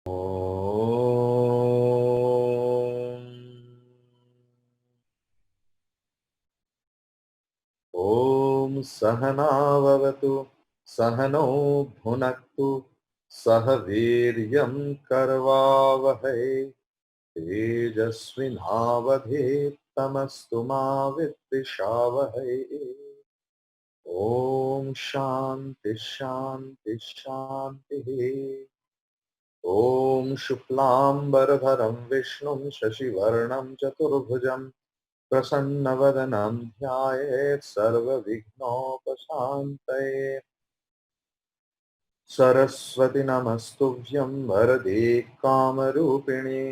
ॐ सहनाववतु सहनौ भुनक्तु सह वीर्यं करवावहै तेजस्विनावधीतमस्तु मा विद्विषावहै। ॐ शान्ति शान्ति शान्तिः। ॐ शुक्लाम्बरधरं विष्णुं शशिवर्णं चतुर्भुजं प्रसन्नवदनं ध्यायेत् सर्वविघ्नोपशान्तये। सरस्वती नमस्तुभ्यं वरदे कामरूपिणे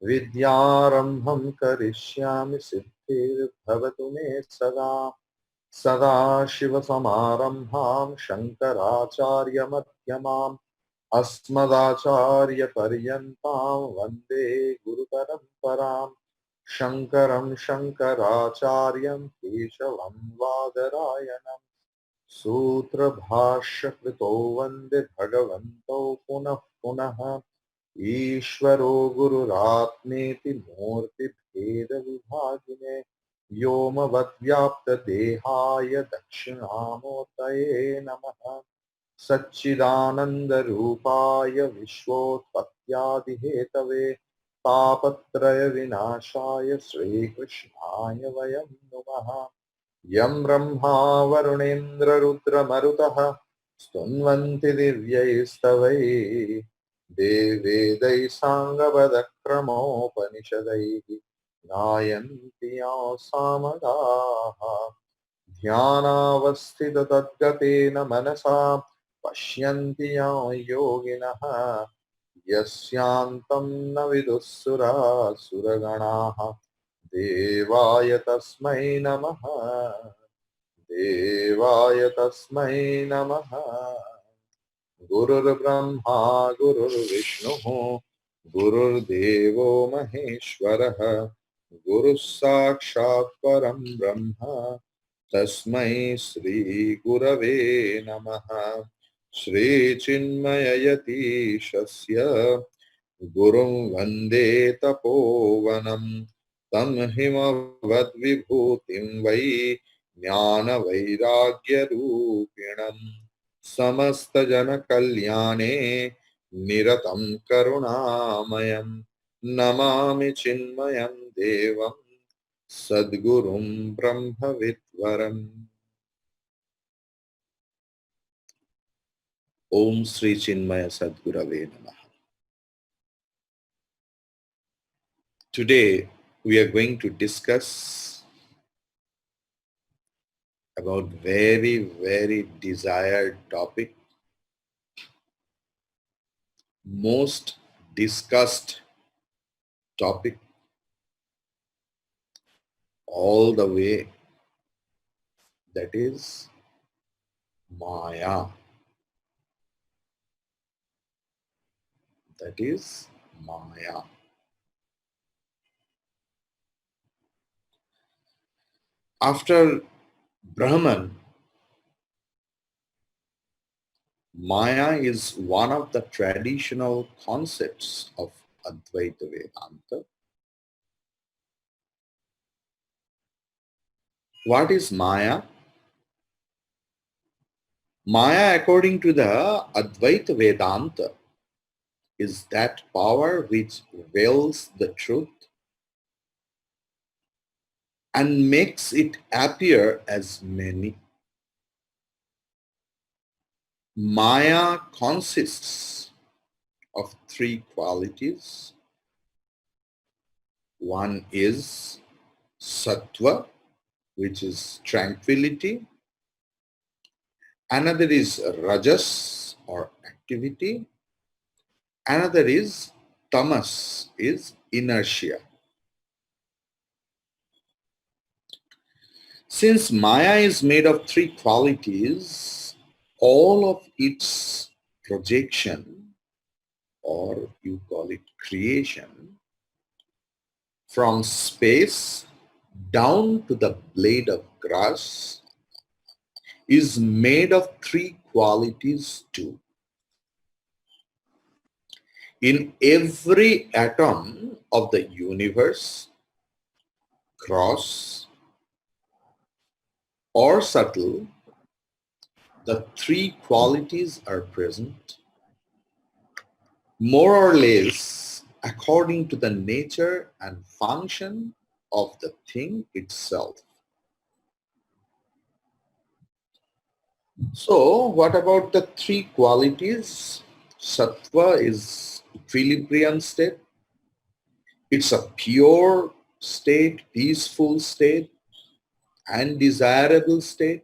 विद्यारम्भं करिष्यामि सिद्धिर्भवतु मे सदा। सदाशिवसमारम्भां शङ्कराचार्यमध्यमाम् अस्मदाचार्यपर्यन्तां वन्दे गुरुपरम्पराम्। शङ्करं शङ्कराचार्यं केशवं वादरायणम् सूत्रभाष्यकृतो वन्दे भगवन्तौ पुनः पुनः। ईश्वरो गुरुरात्मेति मूर्तिभेदविभागिने व्योमवद्व्याप्तदेहाय दक्षिणामूर्तये नमः। सच्चिदानन्दरूपाय विश्वोत्पत्त्यादिहेतवे तापत्रयविनाशाय श्रीकृष्णाय वयं नुमः। यं ब्रह्मा वरुणेन्द्ररुद्रमरुतः स्तुन्वन्ति दिव्यैस्तवैः वेदैः साङ्गपदक्रमोपनिषदैः गायन्ति यां सामगाः। ध्यानावस्थिततद्गतेन मनसा पश्यन्ति यां योगिनः यस्यान्तं न विदुःसुरासुरगणाः। देवाय तस्मै नमः। देवाय तस्मै नमः। गुरुर्ब्रह्मा गुरुर्विष्णुः गुरुर्देवो महेश्वरः गुरुः साक्षात् परं ब्रह्म तस्मै श्रीगुरवे नमः। श्रीचिन्मययतीशस्य गुरुं वन्दे तपोवनं तं हिमवद्विभूतिं वै ज्ञानवैराग्यरूपिणम् समस्तजनकल्याणे निरतं करुणामयं नमामि चिन्मयं देवं सद्गुरुं ब्रह्मविद्वरम्। Om Sri Chinmaya Sadgurave Namaha. Today we are going to discuss about very desired topic, most discussed topic all the way, that is Maya. That is Maya. After Brahman, Maya is one of the traditional concepts of Advaita Vedanta. What is Maya? Maya, according to the Advaita Vedanta, is that power which veils the truth and makes it appear as many. Maya consists of three qualities. One is sattva, which is tranquility. Another is rajas, or activity. Another is tamas, is inertia. Since Maya is made of three qualities, all of its projection, or you call it creation, from space down to the blade of grass is made of three qualities too. In every atom of the universe, gross or subtle, the three qualities are present, more or less according to the nature and function of the thing itself. So, what about the three qualities? Sattva is equilibrium state. It's a pure state, peaceful state, and desirable state.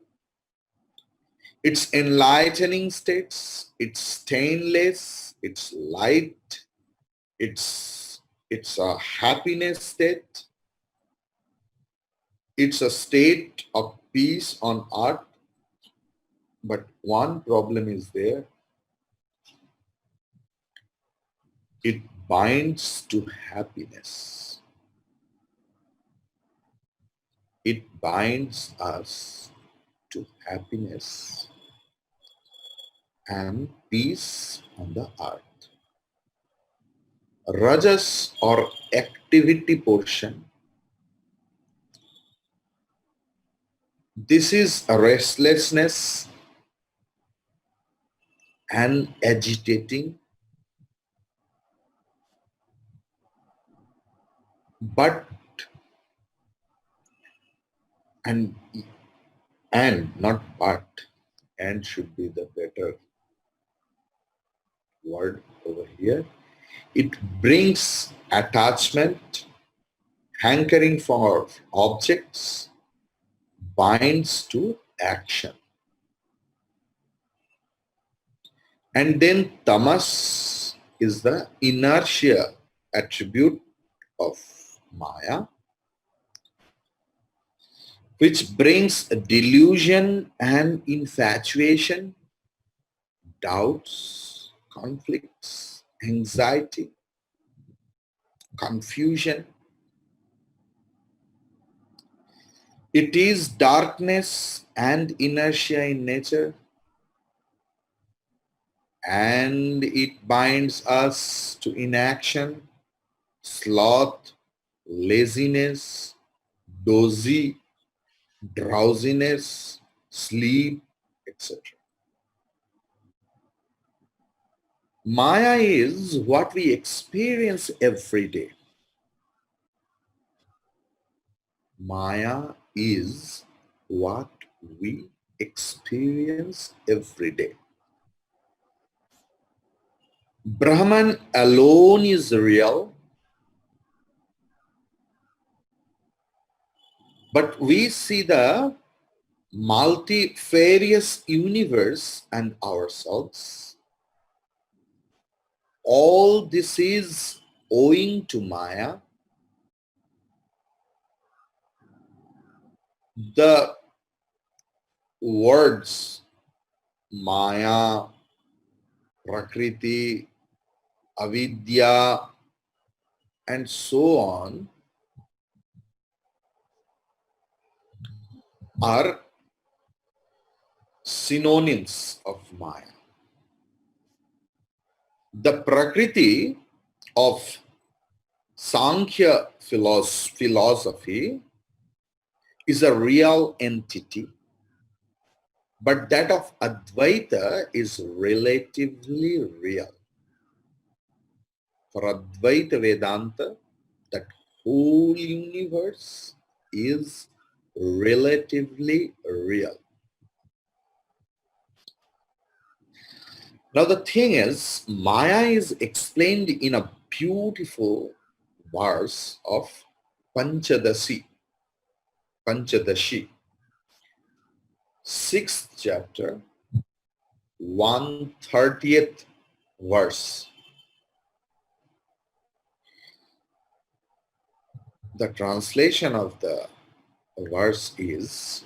It's enlightening states. It's stainless. It's light. It's a happiness state. It's a state of peace on earth. But one problem is there. It binds to happiness. It binds us to happiness and peace on the earth. Rajas or activity portion. This is a restlessness and agitating, but and not but, and should be the better word over here. It brings attachment, hankering for objects, binds to action. And then tamas is the inertia attribute of Maya, which brings delusion and infatuation, doubts, conflicts, anxiety, confusion. It is darkness and inertia in nature, and it binds us to inaction, sloth, laziness, dozy, drowsiness, sleep, etc. Maya is what we experience every day. Maya is what we experience every day. Brahman alone is real, but we see the multifarious universe and ourselves. All this is owing to Maya. The words Maya, Prakriti, Avidya, and so on are synonyms of Maya. The Prakriti of Sankhya philosophy is a real entity, but that of Advaita is relatively real. For Advaita Vedanta, that whole universe is relatively real. Now the thing is, Maya is explained in a beautiful verse of Panchadashi, 6th chapter, 130th verse. The translation of the verse is,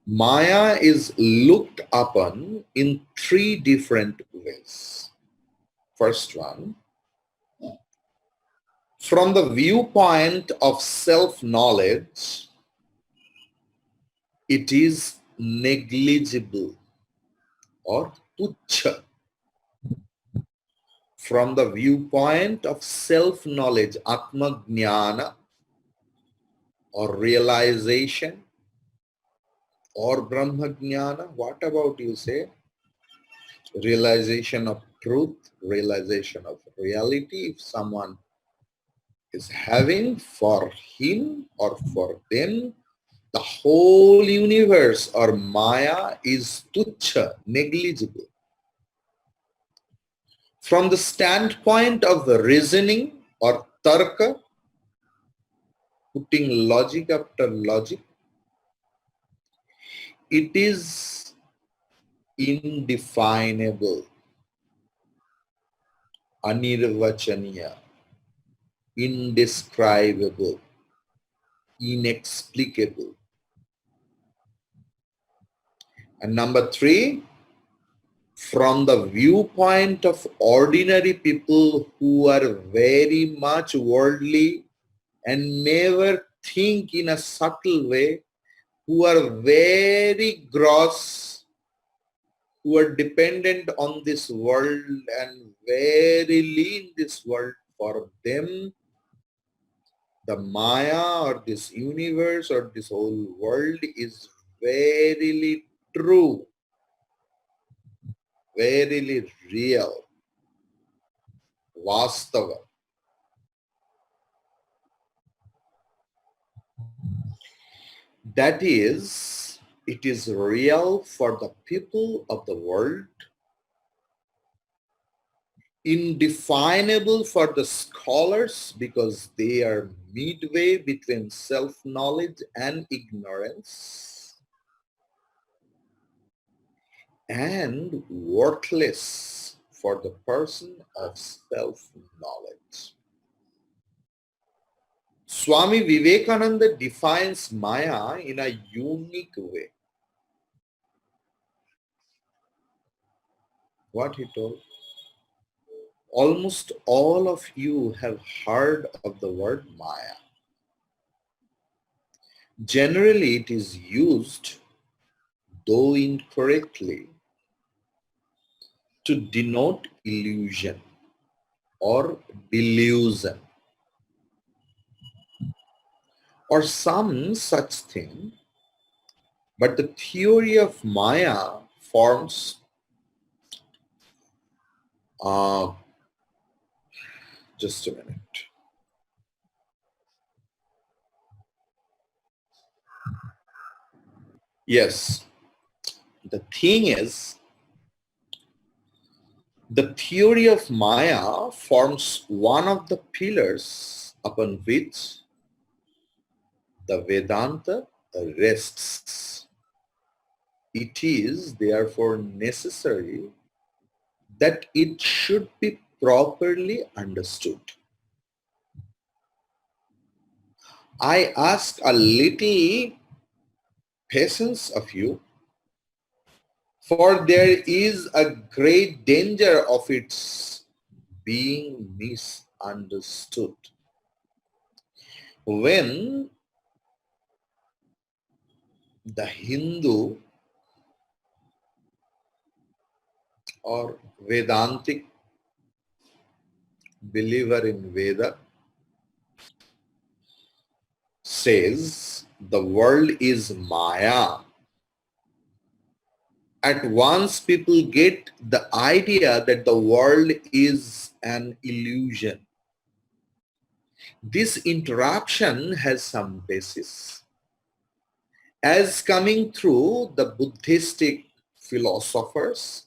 Maya is looked upon in three different ways. First one, from the viewpoint of self-knowledge, it is negligible or tuchha. from the viewpoint of self-knowledge, Atma Jnana, or realization, or Brahma Jnana. What about you say? Realization of truth, realization of reality. If someone is having, for him or for them, the whole universe or Maya is tuchha, negligible. From the standpoint of the reasoning or tarka, putting logic after logic, it is indefinable, anirvachaniya, indescribable, inexplicable. And number three, from the viewpoint of ordinary people who are very much worldly and never think in a subtle way, who are very gross, who are dependent on this world and very lean this world, for them, the Maya or this universe or this whole world is verily true, verily real, vastava. That is, it is real for the people of the world, indefinable for the scholars because they are midway between self-knowledge and ignorance, and worthless for the person of self-knowledge. Swami Vivekananda defines Maya in a unique way. What he told? Almost all of you have heard of the word Maya. Generally, it is used, though incorrectly, to denote illusion or delusion or some such thing, but the theory of Maya forms just a minute. Yes, the thing is, the theory of Maya forms one of the pillars upon which the Vedanta rests. It is therefore necessary that it should be properly understood. I ask a little patience of you, for there is a great danger of its being misunderstood. When the Hindu or Vedantic believer in Veda says the world is Maya, at once people get the idea that the world is an illusion. This interruption has some basis, as coming through the Buddhistic philosophers,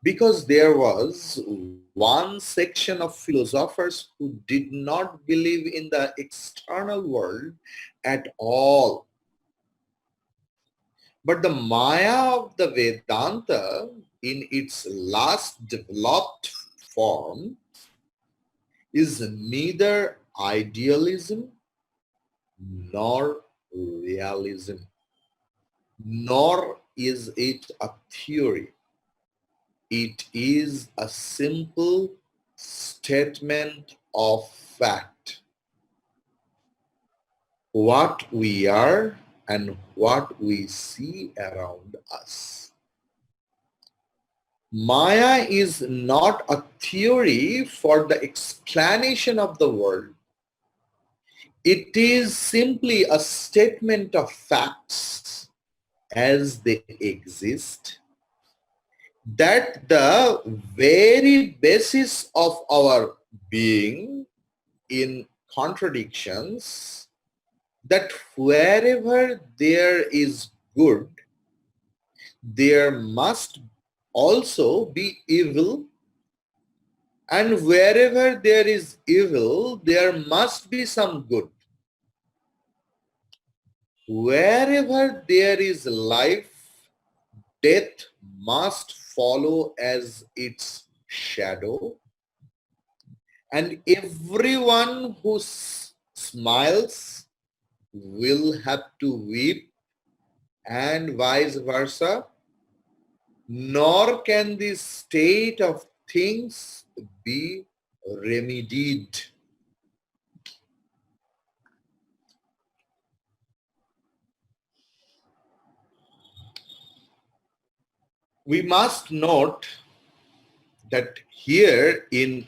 because there was one section of philosophers who did not believe in the external world at all. But the Maya of the Vedanta, in its last developed form, is neither idealism nor realism, nor is it a theory. It is a simple statement of fact. What we are and what we see around us. Maya is not a theory for the explanation of the world. It is simply a statement of facts as they exist, that the very basis of our being in contradictions, that wherever there is good, there must also be evil, and wherever there is evil, there must be some good. Wherever there is life, death must follow as its shadow, and everyone who smiles will have to weep, and vice versa. Nor can this state of things be remedied. We must note that here in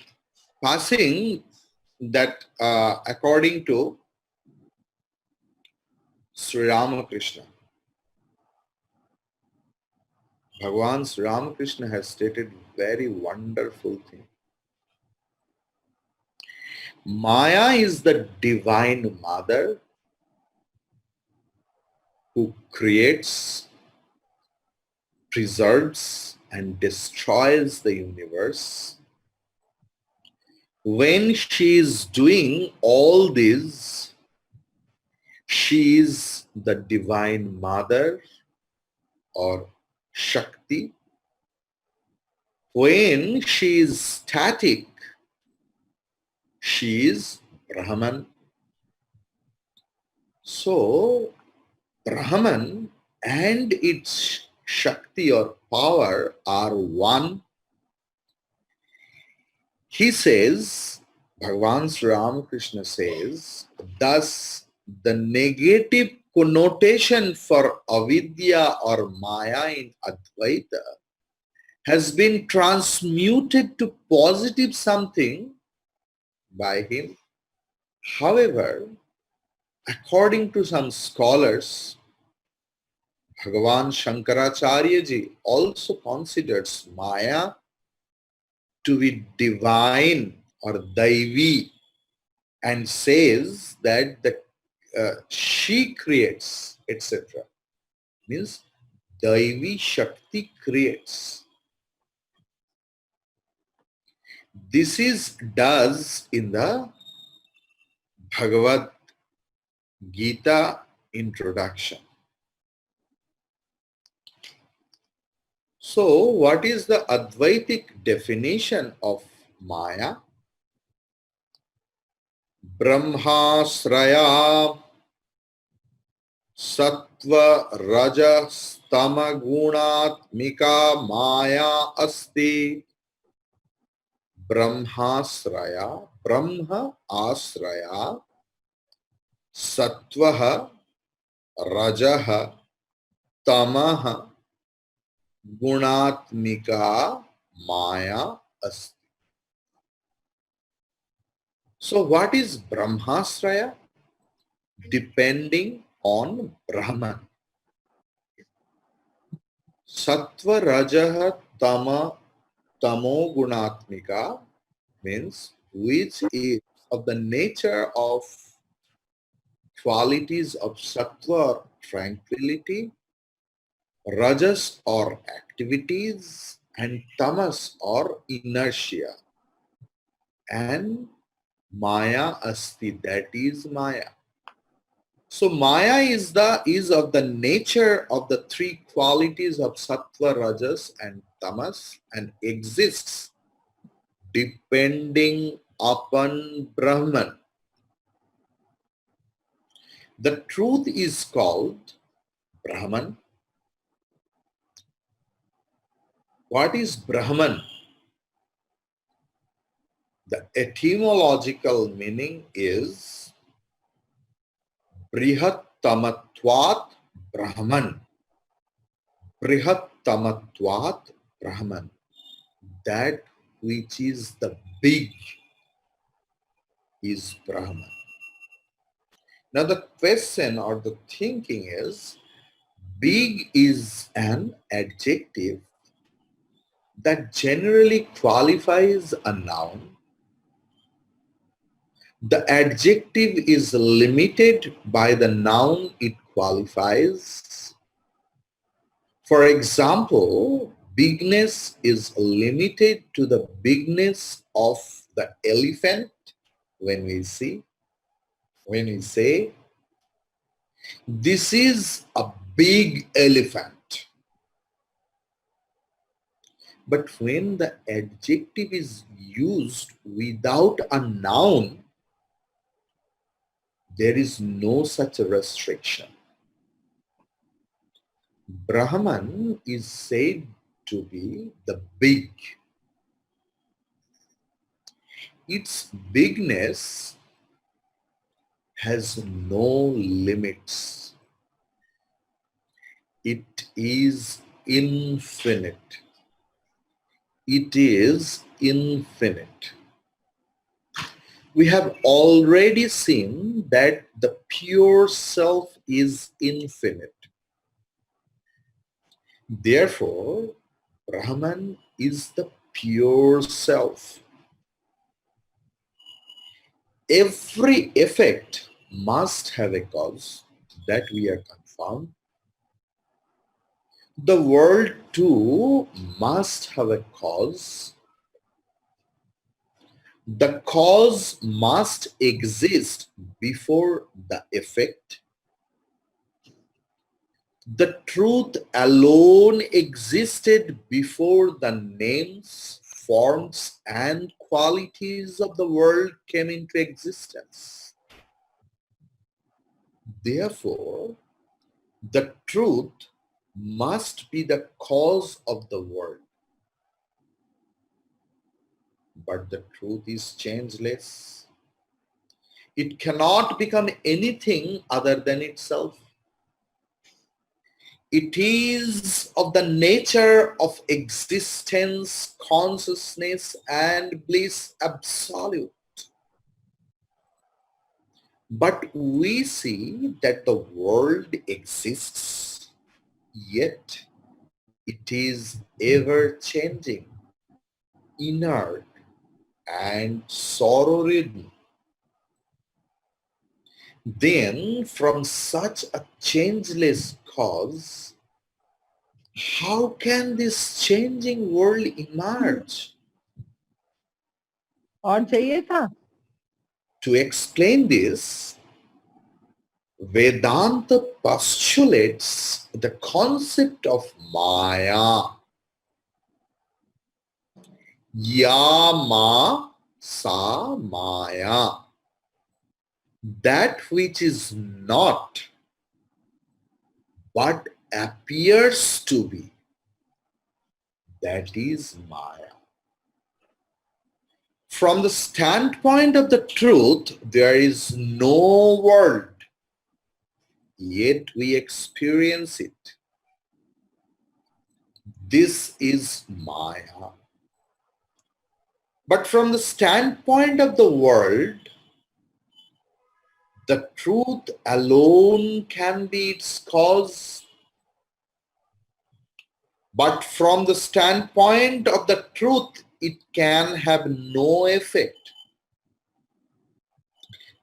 passing, that according to Sri Ramakrishna, Bhagavan Sri Ramakrishna has stated very wonderful thing. Maya is the divine mother who creates, preserves, and destroys the universe. When she is doing all this, she is the divine mother or Shakti. When she is static, she is Brahman. So, Brahman and its Shakti or power are one. He says, Bhagavan Sri Ramakrishna says, thus the negative connotation for avidya or Maya in Advaita has been transmuted to positive something by him. However, according to some scholars, Bhagavan Shankaracharya ji also considers Maya to be divine or Daivi, and says that she creates, etc. Means Daivi Shakti creates. This is does in the Bhagavad Gita introduction. So, what is the Advaitic definition of Maya? Brahmasraya Sattva Raja Stama Gunatmika Maya Asti. Brahmasraya, Brahma Asraya, Sattvaha, Rajaha, Tamaha, Gunatmika Maya Asti. So what is Brahmasraya? Depending on Brahman. Sattva, Rajaha, Tamo Gunatmika means which is of the nature of qualities of sattva or tranquility, rajas or activities, and tamas or inertia, and maya asti, that is maya. So maya is of the nature of the three qualities of sattva, rajas, and tamas, and exists depending upon Brahman. The truth is called Brahman. What is Brahman? The etymological meaning is Brihattamatvat Brahman. Brihattamatvat Brahman. that which is the big is Brahman. Now the question or the thinking is, big is an adjective that generally qualifies a noun. The adjective is limited by the noun it qualifies. For example, bigness is limited to the bigness of the elephant when we say this is a big elephant. But when the adjective is used without a noun, there is no such a restriction. Brahman is said to be the big. Its bigness has no limits. It is infinite. It is infinite. We have already seen that the pure self is infinite. Therefore, Brahman is the pure self. Every effect must have a cause, that we are confirmed. The world too must have a cause. The cause must exist before the effect. The truth alone existed before the names, forms, and qualities of the world came into existence. Therefore, the truth must be the cause of the world. But the truth is changeless. It cannot become anything other than itself. It is of the nature of existence, consciousness, and bliss absolute. But we see that the world exists, yet it is ever changing, inert, and sorrow-ridden. Then from such a changeless cause, how can this changing world emerge? और चाहिए था To explain this, Vedanta postulates the concept of Maya. Yama sa Maya. That which is not but appears to be, that is Maya. From the standpoint of the truth, there is no world, yet we experience it. This is Maya. But from the standpoint of the world, the truth alone can be its cause. But from the standpoint of the truth, it can have no effect.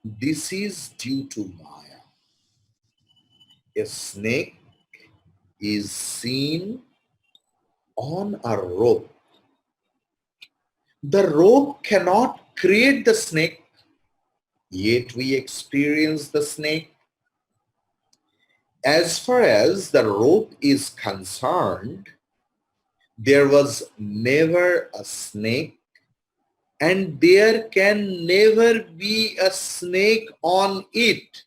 This is due to Maya. A snake is seen on a rope. The rope cannot create the snake, yet we experience the snake. As far as the rope is concerned, there was never a snake, and there can never be a snake on it.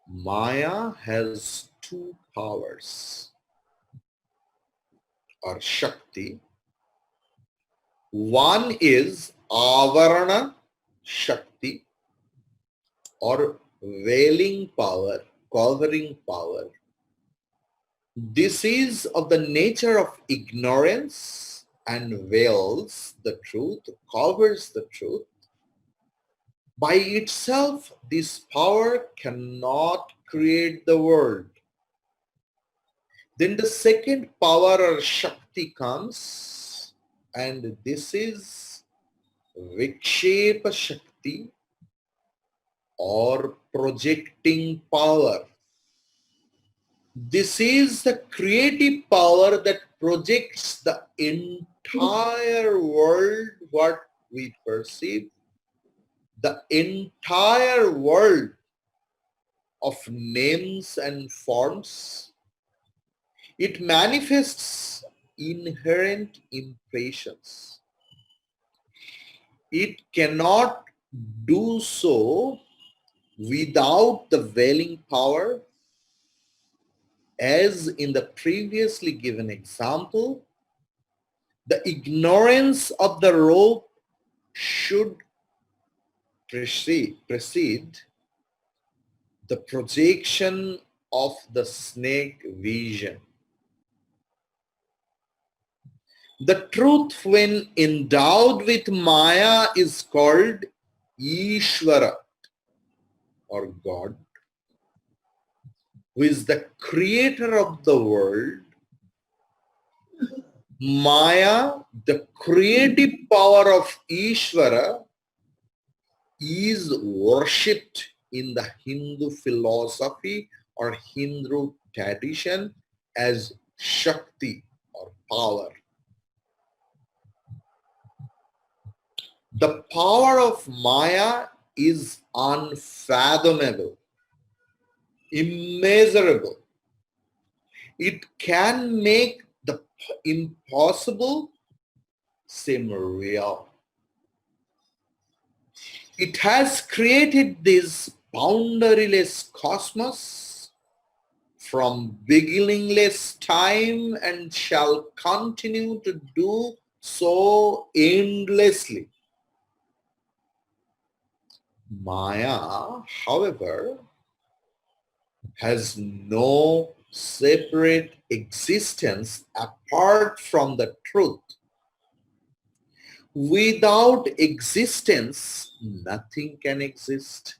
Maya has two powers or Shakti. One is Avarana Shakti or veiling power, covering power. This is of the nature of ignorance and veils the truth, covers the truth. By itself, this power cannot create the world. Then the second power or Shakti comes, and this is Vikshepa Shakti or projecting power. This is the creative power that projects the entire world, what we perceive, the entire world of names and forms. It manifests inherent impressions. It cannot do so without the veiling power. As in the previously given example, the ignorance of the rope should precede the projection of the snake vision. The truth, when endowed with Maya, is called Ishvara or God, who is the creator of the world. Maya, the creative power of Ishvara, is worshipped in the Hindu philosophy or Hindu tradition as Shakti or power. The power of Maya is unfathomable, immeasurable. It can make the impossible seem real. It has created this boundaryless cosmos from beginningless time and shall continue to do so endlessly. Maya, however, has no separate existence apart from the truth. Without existence, nothing can exist.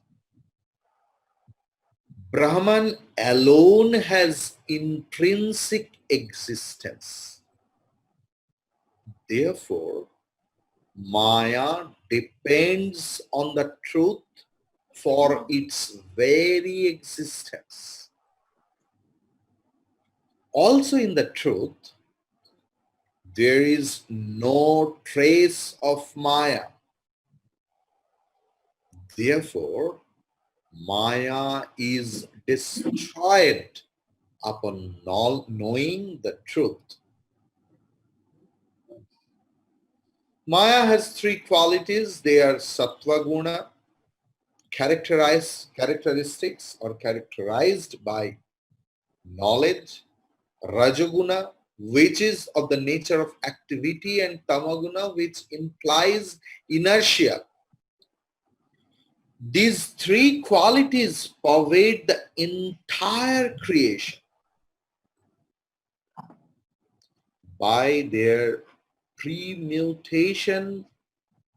Brahman alone has intrinsic existence. Therefore, Maya depends on the truth for its very existence. Also in the truth, there is no trace of Maya. Therefore, Maya is destroyed upon knowing the truth. Maya has three qualities. They are sattva guna, characteristics or characterized by knowledge, rajaguna, which is of the nature of activity, and tamaguna, which implies inertia. These three qualities pervade the entire creation by their premutation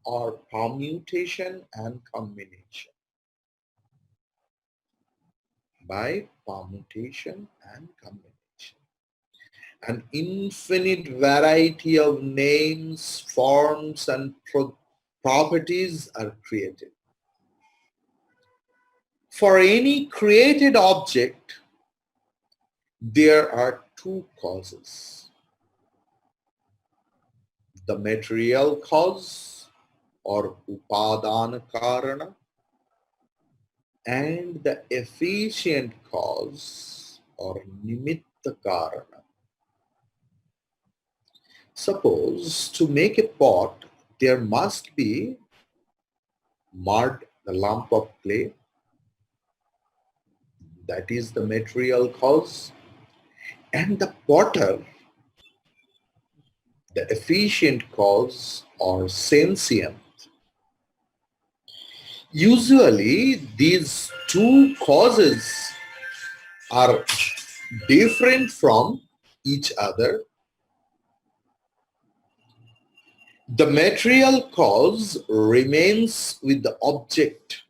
or permutation and combination. By permutation and combination. An infinite variety of names, forms, and properties are created. For any created object, there are two causes. The material cause or upadana karana and the efficient cause or nimitta karana. Suppose to make a pot, there must be mud, the lump of clay, that is the material cause, and the potter, the efficient cause or sentient. Usually these two causes are different from each other. The material cause remains with the object,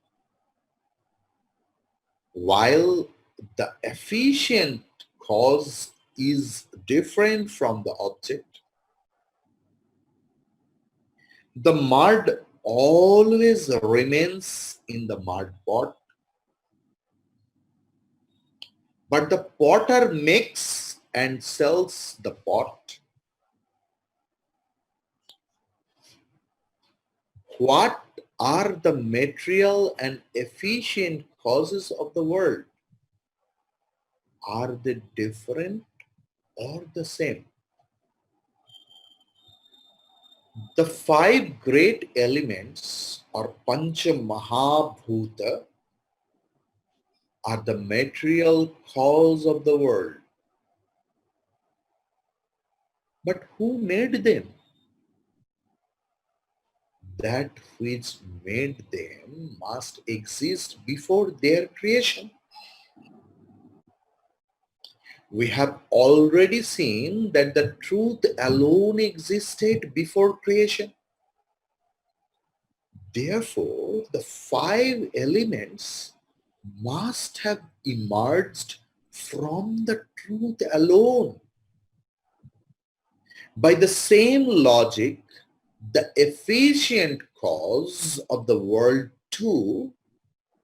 while the efficient cause is different from the object. The mud always remains in the mud pot, but the potter makes and sells the pot. What are the material and efficient causes of the world? Are they different or the same? The five great elements or Pancha Mahabhuta are the material cause of the world. But who made them? That which made them must exist before their creation. We have already seen that the truth alone existed before creation. Therefore, the five elements must have emerged from the truth alone. By the same logic, the efficient cause of the world too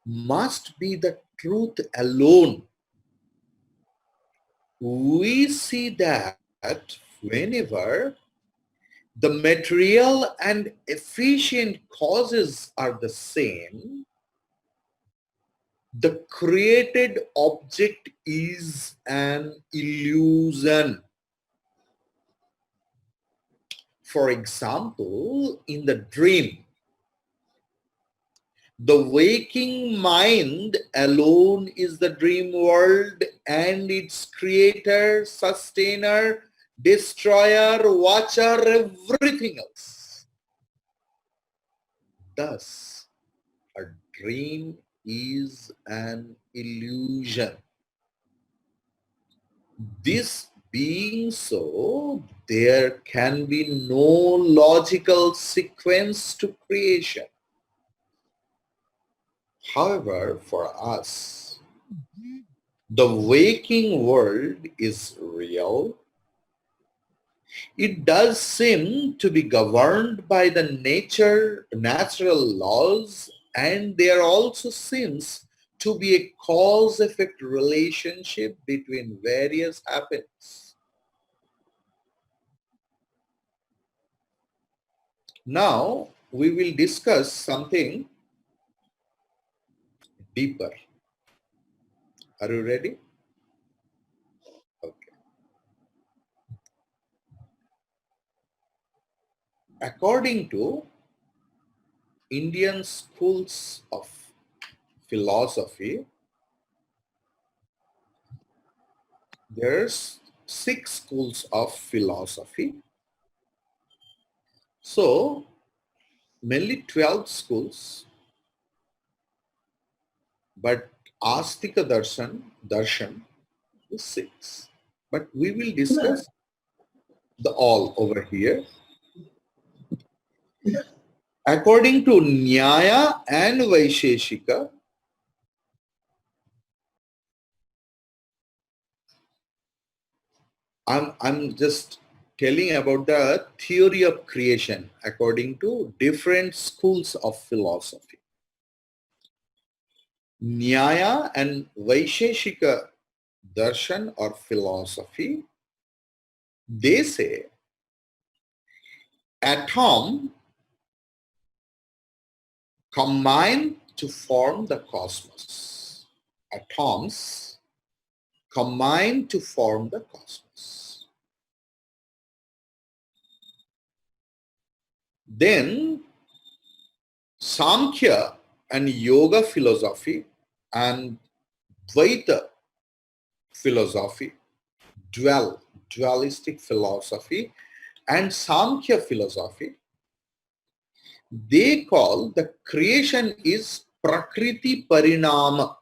must be the truth alone. We see that whenever the material and efficient causes are the same, the created object is an illusion. For example, in the dream, the waking mind alone is the dream world and its creator, sustainer, destroyer, watcher, everything else. Thus, a dream is an illusion. This being so, there can be no logical sequence to creation. However, for us, the waking world is real. It does seem to be governed by the natural laws, and there also seems to be a cause-effect relationship between various happenings. Now, we will discuss something deeper. Are you ready? Okay. According to Indian schools of philosophy, there's 6 schools of philosophy. So, mainly 12 schools, but Astika Darshan is 6. But we will discuss the all over here. According to Nyaya and Vaisheshika, I'm just telling about the theory of creation according to different schools of philosophy. Nyaya and Vaisheshika darshan or philosophy, they say atom combine to form the cosmos. Atoms combine to form the cosmos. Then Samkhya and Yoga philosophy and Dvaita philosophy, dualistic philosophy, and Samkhya philosophy, they call the creation is Prakriti Parinama.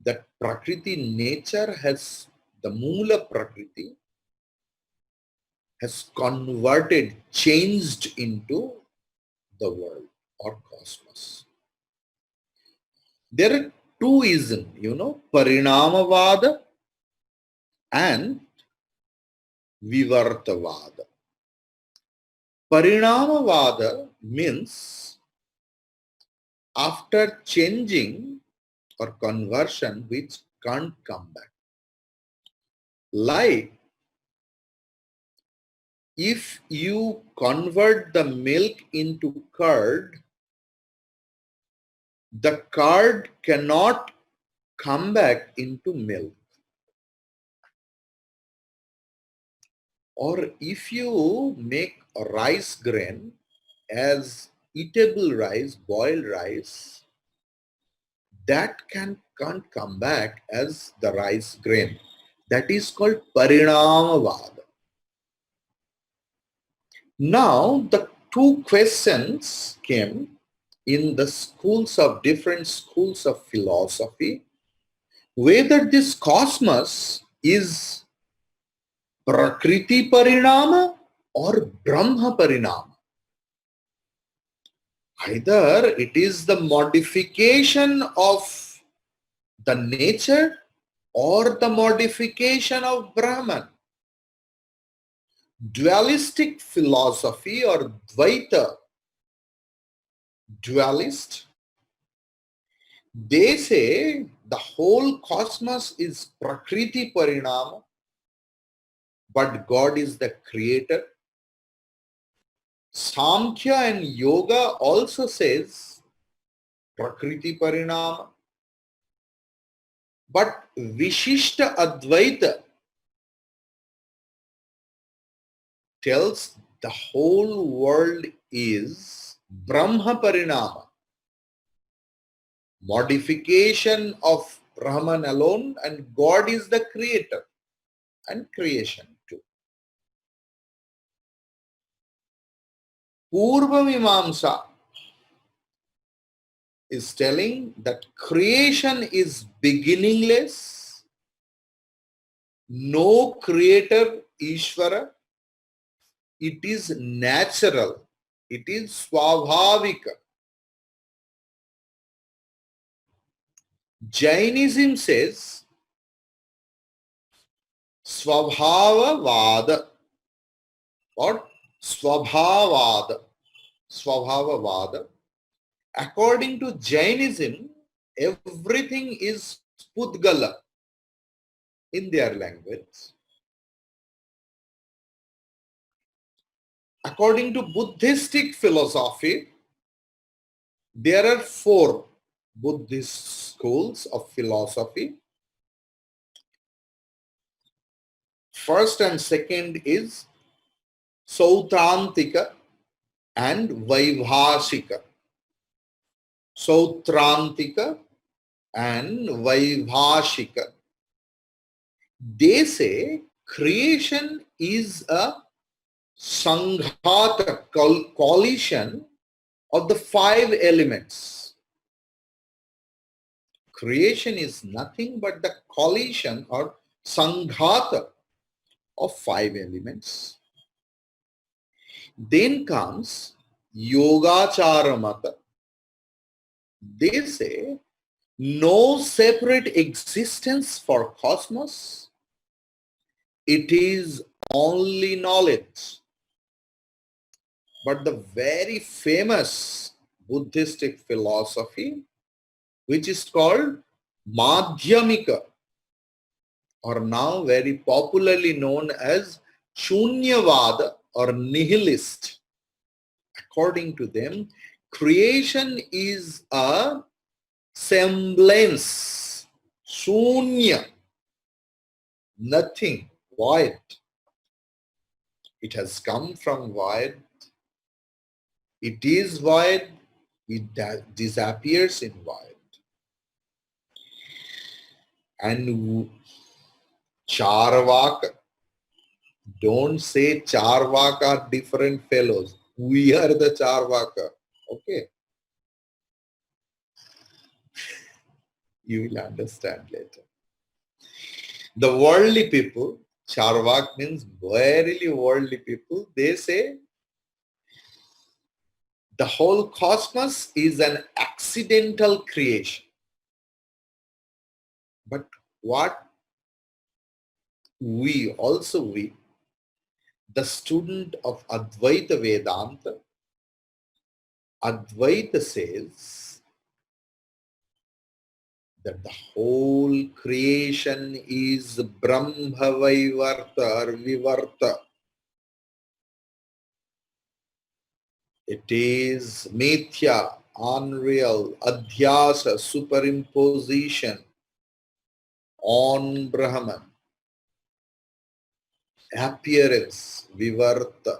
that Prakriti nature has, the Moola Prakriti has converted, changed into the world or cosmos. There are two isms, Parinamavada and Vivartavada. Parinamavada means after changing or conversion which can't come back. Like if you convert the milk into curd, the curd cannot come back into milk. Or if you make a rice grain as eatable rice, boiled rice, that can't come back as the rice grain. That is called Parinamavada. Now the two questions came in the different schools of philosophy, whether this cosmos is Prakriti Parinama or Brahma Parinama. Either it is the modification of the nature or the modification of Brahman. Dualistic philosophy or Dvaita dualist, they say the whole cosmos is Prakriti Parinama, but God is the creator. Samkhya and Yoga also says Prakriti Parinama, but Vishishta Advaita tells the whole world is Brahma Parinama, modification of Brahman alone, and God is the creator and creation too. Purva Mimamsa is telling that creation is beginningless, no creator Ishvara, it is natural, it is swabhavika. Jainism says Swabhavavada or Swabhavavada. According to Jainism, everything is Pudgala in their language. According to Buddhistic philosophy, there are 4 Buddhist schools of philosophy. First and second is Sautrantika and Vaibhashika. Sautrantika and Vaibhashika. They say creation is a sanghata, collision of the 5 elements. Creation is nothing but the collision or sanghata of 5 elements. Then comes Yogachara Mata. They say no separate existence for cosmos. It is only knowledge. But the very famous Buddhistic philosophy, which is called Madhyamika, or now very popularly known as Shunyavada or nihilist. According to them, creation is a semblance, shunya, nothing, void. It has come from void. It is void. It disappears in void. And Charvaka, don't say Charvaka are different fellows. We are the Charvaka. Okay. You will understand later. The worldly people, Charvak means very worldly people, they say the whole cosmos is an accidental creation. But what we, the student of Advaita Vedanta, Advaita says that the whole creation is Brahmavaivarta or Vivarta. It is Mithya, unreal, Adhyasa, superimposition on Brahman, appearance, Vivarta.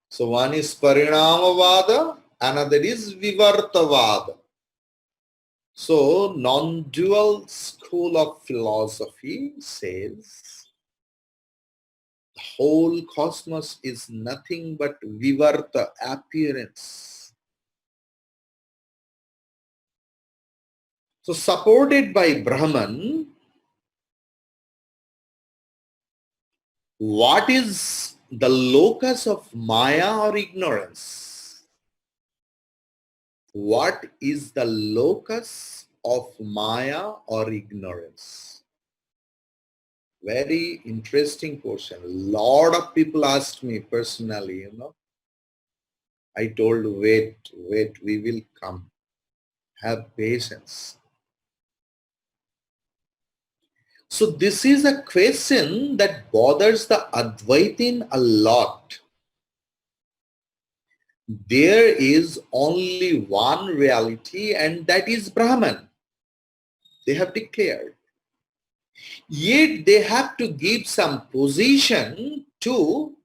So one is Parinamavada, another is Vivartavada. So non-dual school of philosophy says the whole cosmos is nothing but Vivarta, appearance. So supported by Brahman, what is the locus of Maya or ignorance? What is the locus of Maya or ignorance? Very interesting question. A lot of people asked me personally, I told, wait, we will come. Have patience. So this is a question that bothers the Advaitin a lot. There is only one reality, and that is Brahman. They have declared. Yet they have to give some position to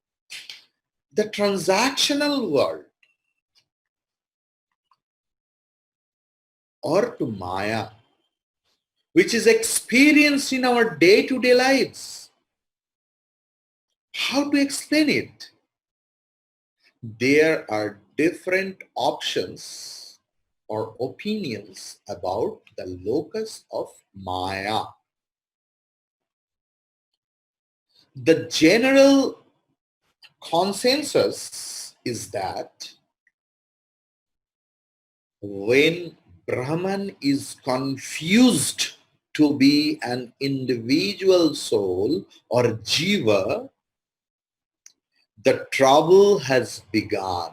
the transactional world or to Maya, which is experienced in our day-to-day lives. How to explain it? There are different options or opinions about the locus of Maya. The general consensus is that when Brahman is confused to be an individual soul or jiva, the trouble has begun.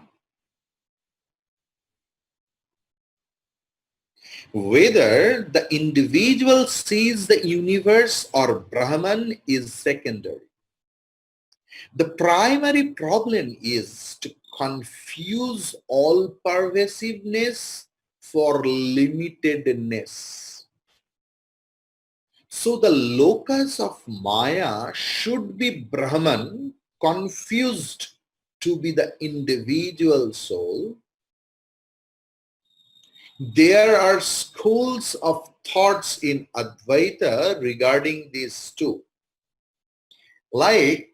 Whether the individual sees the universe or Brahman is secondary. The primary problem is to confuse all pervasiveness for limitedness. So the locus of Maya should be Brahman confused to be the individual soul. There are schools of thoughts in Advaita regarding these two. Like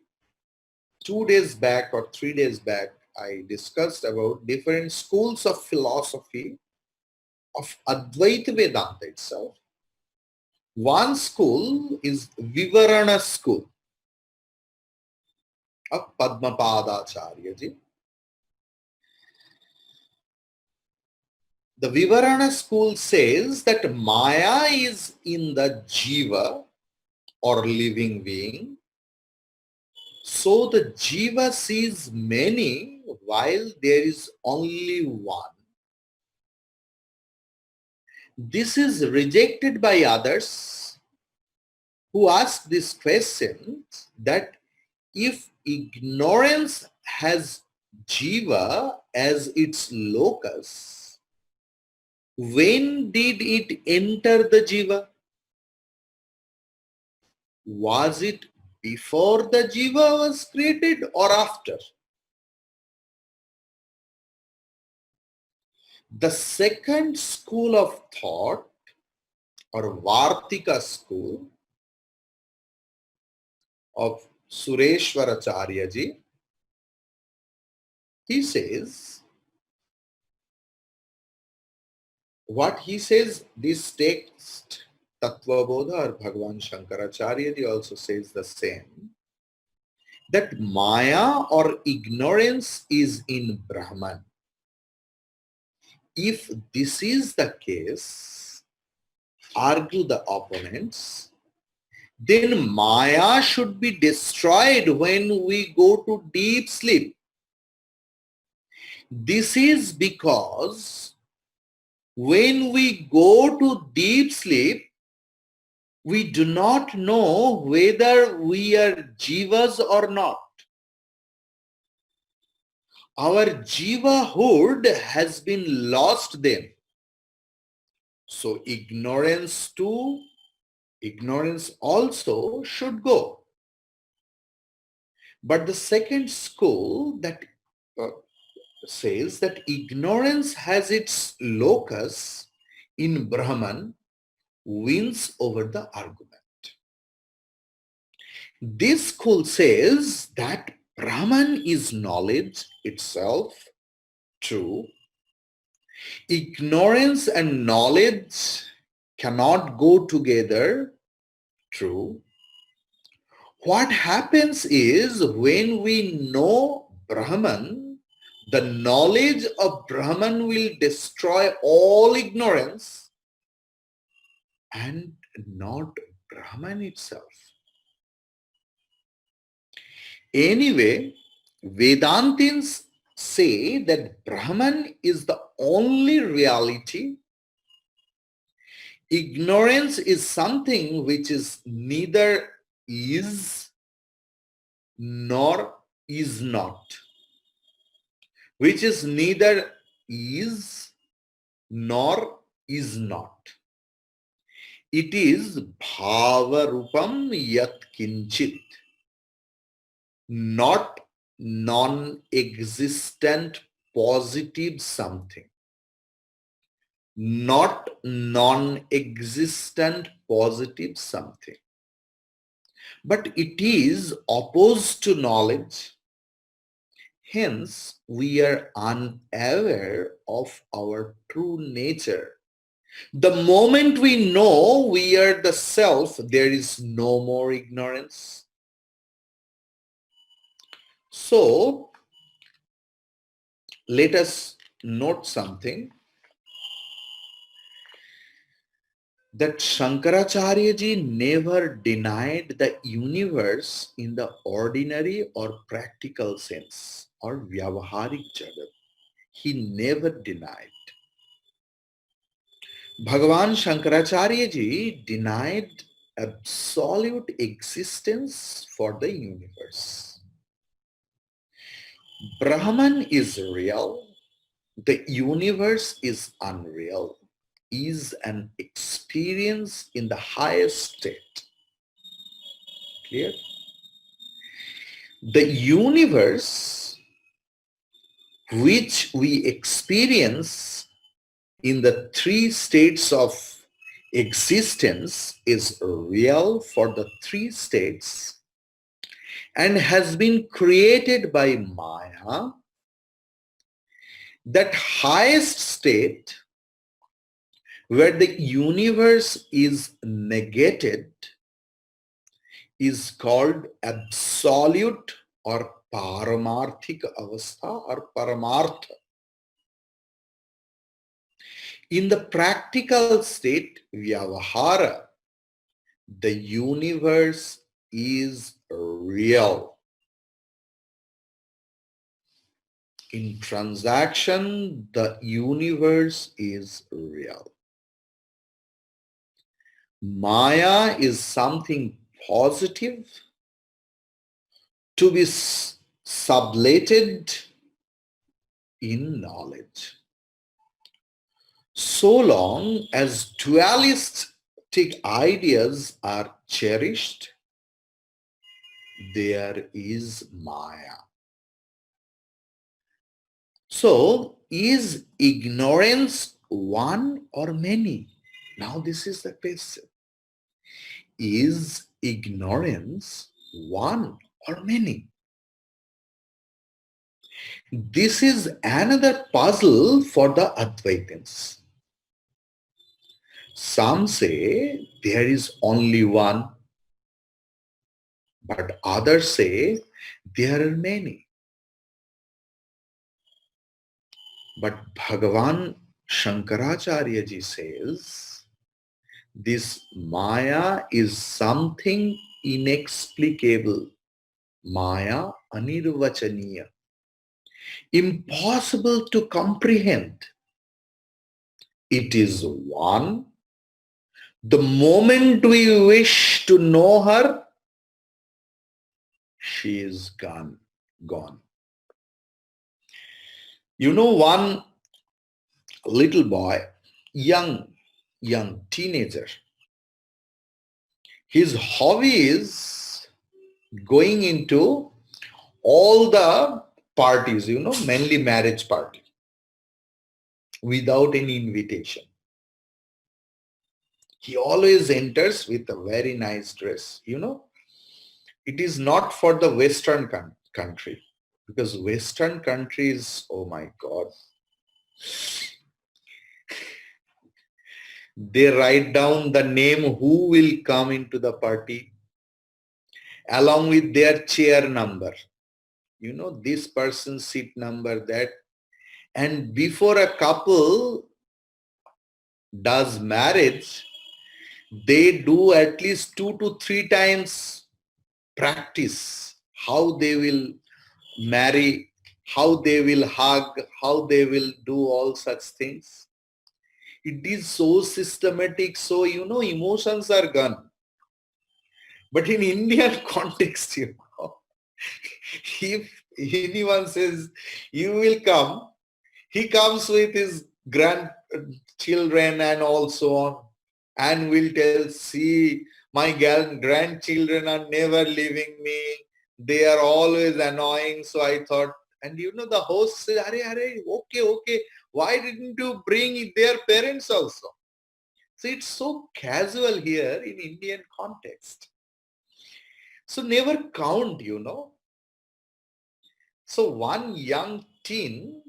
2 days back or 3 days back, I discussed about different schools of philosophy of Advaita Vedanta itself. One school is Vivarana school of Padmapada ji. The Vivarana school says that Maya is in the jiva or living being. So the jiva sees many while there is only one. This is rejected by others who ask this question, that if ignorance has jiva as its locus, when did it enter the jiva? Was it before the jiva was created or after? The second school of thought, or Vartika school of Sureshwaracharya ji, he says what he says, this text, Tattva Bodha, or Bhagavan Shankaracharya ji also says the same, that Maya or ignorance is in Brahman. If this is the case, argue the opponents, then Maya should be destroyed when we go to deep sleep. This is because when we go to deep sleep, we do not know whether we are jivas or not. Our jivahood has been lost then. So ignorance also should go. But the second school that says that ignorance has its locus in Brahman wins over the argument. This school says that Brahman is knowledge itself, true. Ignorance and knowledge cannot go together, true. What happens is when we know Brahman, the knowledge of Brahman will destroy all ignorance and not Brahman itself. Anyway, Vedantins say that Brahman is the only reality. Ignorance is something which is neither is nor is not, which is neither is nor is not. It is bhava rupam yat kinchit, not non-existent positive something, not non-existent positive something, but it is opposed to knowledge. Hence, we are unaware of our true nature. The moment we know we are the self, there is no more ignorance. So, let us note something, that Shankaracharya ji never denied the universe in the ordinary or practical sense or vyavaharik jagat. He never denied. Bhagavan Shankaracharya ji denied absolute existence for the universe. Brahman is real, the universe is unreal, is an experience in the highest state. Clear? The universe which we experience in the three states of existence is real for the three states and has been created by Maya. That highest state where the universe is negated is called absolute or paramarthik avastha or paramartha. In the practical state, vyavahara, the universe is real. In transaction, the universe is real. Maya is something positive to be sublated in knowledge. So long as dualistic ideas are cherished, there is Maya. So, is ignorance one or many? Now this is the question. Is ignorance one or many? This is another puzzle for the Advaitins. Some say there is only one, but others say there are many. But Bhagavan Shankaracharya ji says this Maya is something inexplicable. Maya anirvachaniya, impossible to comprehend. It is one. The moment we wish to know her, she is gone. Gone. You know, one little boy, young teenager, his hobby is going into all the parties, mainly marriage party, without any invitation. He always enters with a very nice dress. It is not for the Western country, because Western countries, oh my God, they write down the name who will come into the party along with their chair number. This person's seat number, that. And before a couple does marriage, they do at least 2 to 3 times practice how they will marry, how they will hug, how they will do all such things. It is so systematic, so emotions are gone. But in Indian context, if anyone says you will come, he comes with his grandchildren and also on, and will tell, see, my grandchildren are never leaving me. They are always annoying. So I thought, and the host says, are, okay. Why didn't you bring their parents also? So it's so casual here in Indian context. So never count. So one young teenager,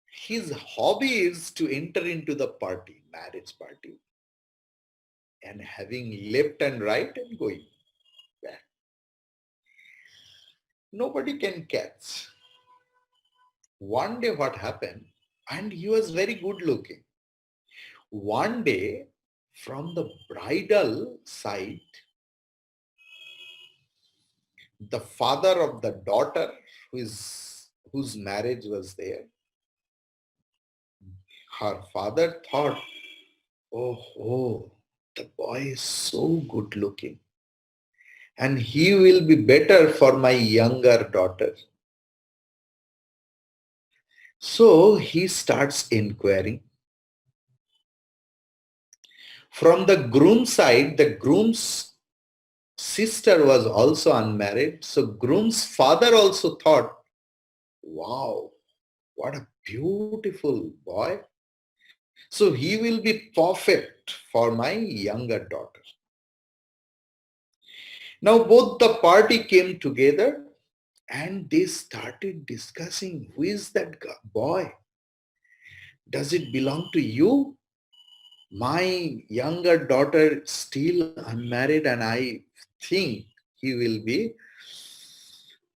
his hobby is to enter into the party, marriage party, and having left and right and going back. Nobody can catch. One day what happened, and he was very good looking. One day from the bridal side, the father of the daughter whose marriage was there, her father thought, oh, the boy is so good looking and he will be better for my younger daughter. So he starts inquiring. From the groom side, the groom's sister was also unmarried. So groom's father also thought, wow, what a beautiful boy. So he will be perfect for my younger daughter. Now both the party came together and they started discussing, who is that boy? Does it belong to you? My younger daughter still unmarried and I think he will be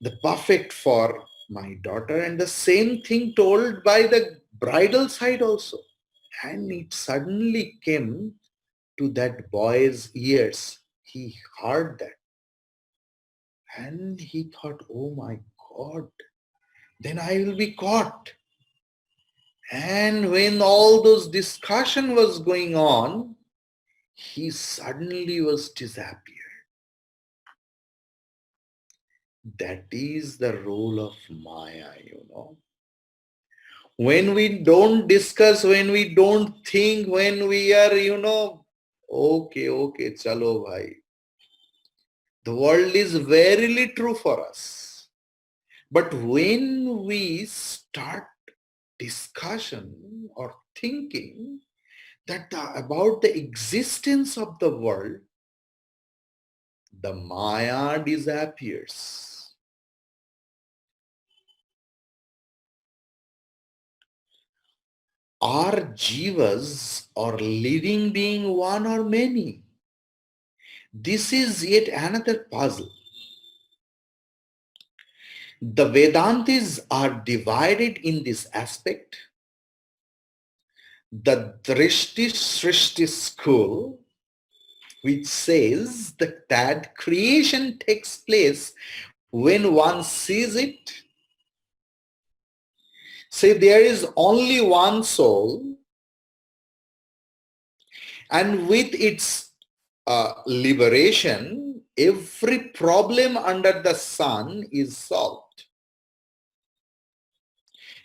the perfect for my daughter. And the same thing told by the bridal side also. And it suddenly came to that boy's ears. He heard that. And he thought, oh my God, then I will be caught. And when all those discussion was going on, he suddenly was disappeared. That is the role of Maya. When we don't discuss, when we don't think, when we are, okay, chalo bhai. The world is verily true for us. But when we start discussion or thinking that about the existence of the world, the Maya disappears. Are jivas or living being one or many? This is yet another puzzle. The Vedantis are divided in this aspect. The Drishti Srishti school, which says that creation takes place when one sees it. Say there is only one soul, and with its liberation, every problem under the sun is solved.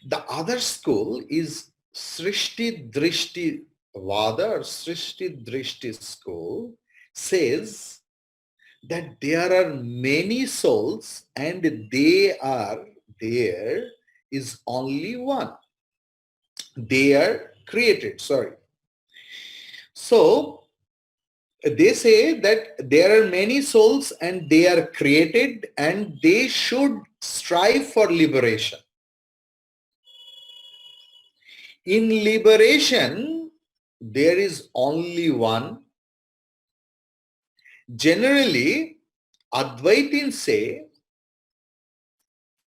The other school is Srishti Drishti Vada or Srishti Drishti school, says that there are many souls and there is only one. They are created, sorry. So they say that there are many souls and they are created and they should strive for liberation. In liberation, there is only one. Generally, Advaitins say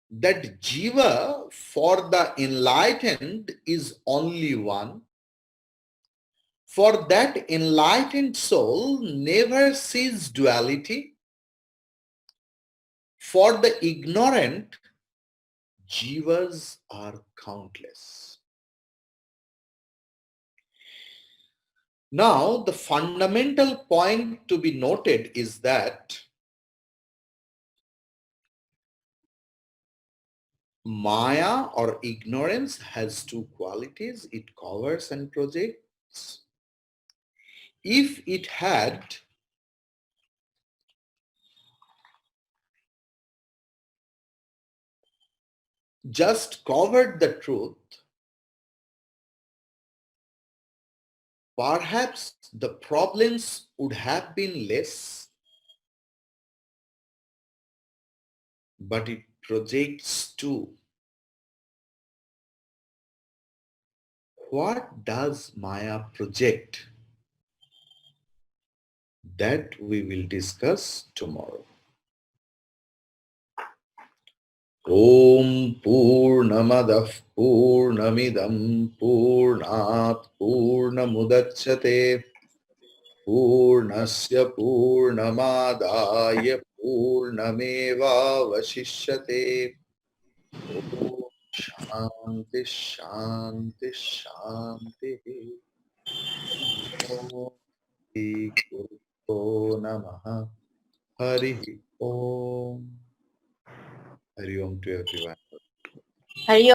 that jiva for the enlightened is only one. For that enlightened soul never sees duality. For the ignorant, jivas are countless. Now, the fundamental point to be noted is that Maya or ignorance has two qualities. It covers and projects. If it had just covered the truth, perhaps the problems would have been less, but it projects too. What does Maya project? That we will discuss tomorrow. Om Purnamadah Purnamidam Purnat Purnamudachyate Purnasya Purnamadaya Purnameva Vashishyate. Om Shanti Shanti Shanti. Om Shri Guru Namaha. Hari Om. Hari Om to everyone. Hari